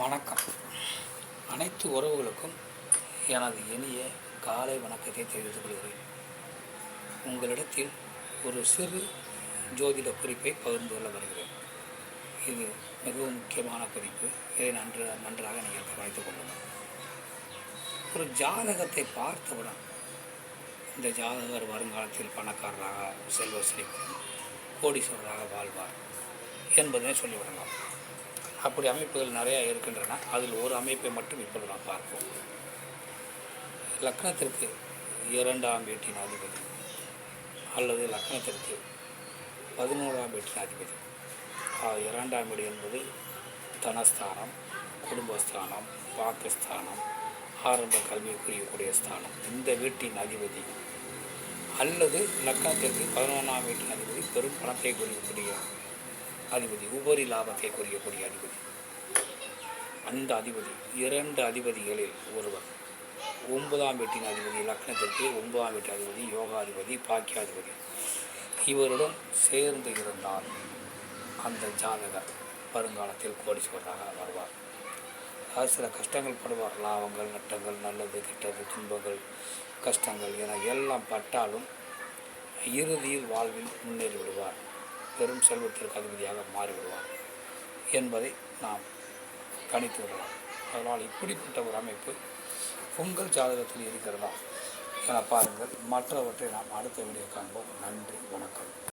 வணக்கம். அனைத்து உறவுகளுக்கும் எனது இனிய காலை வணக்கத்தை தெரிவித்துக் கொள்கிறேன். உங்களிடத்தில் ஒரு சிறு ஜோதிட குறிப்பை பகிர்ந்து கொள்ள வருகிறேன். இது மிகவும் முக்கியமான குறிப்பு. இதை நன்றாக நீங்கள் கவனித்துக் கொள்ளுங்கள். ஒரு ஜாதகத்தை பார்த்தவுடன் இந்த ஜாதகர் வருங்காலத்தில் பணக்காரராக, செல்வ செழிப்புடன், கோடீஸ்வரராக வாழ்வார் என்பதனை சொல்லிவிடலாம். அப்படி அமைப்புகள் நிறையா இருக்கின்றன. அதில் ஒரு அமைப்பை மட்டும் இப்பொழுது நாம் பார்ப்போம். லக்னத்திற்கு 2ஆம் வீட்டின் அதிபதி அல்லது லக்னத்திற்கு 11ஆம் வீட்டின் அதிபதி. 2ஆம் வீடு என்பது தனஸ்தானம், குடும்பஸ்தானம், பாக்கியஸ்தானம், ஆரம்ப கல்வியை குறிக்கக்கூடிய ஸ்தானம். இந்த வீட்டின் அதிபதி அல்லது லக்னத்திற்கு 11ஆம் வீட்டின் அதிபதி பெரும் பணத்தை குறிக்கக்கூடிய அதிபதி, உபரி லாபத்தை குறிக்கக்கூடிய அதிபதி. அந்த அதிபதி 2 அதிபதிகளில் ஒருவர் 9ஆம் வீட்டின் அதிபதி, லக்னத்திற்கு 9ஆம் வீட்டு அதிபதி, யோகாதிபதி, பாக்கியாதிபதி இவருடன் சேர்ந்து இருந்தால் அந்த ஜாதகர் வருங்காலத்தில் கோடீஸ்வரராக வருவார். அது சில கஷ்டங்கள் படுவார். லாபங்கள், நட்டங்கள், நல்லது, கெட்டது, துன்பங்கள், கஷ்டங்கள் என எல்லாம் பட்டாலும் இறுதியில் வாழ்வில் முன்னேறி விடுவார். பெரும் செல்வத்திற்கு அதிபதியாக மாறிவிடுவார் என்பதை நாம் கணித்து விடலாம். அதனால் இப்படிப்பட்ட ஒரு அமைப்பு உங்கள் ஜாதகத்தில் இருக்கிறதா என பாருங்கள். மற்றவற்றை நாம் அடுத்த வீடியோ காண்போம். நன்றி, வணக்கம்.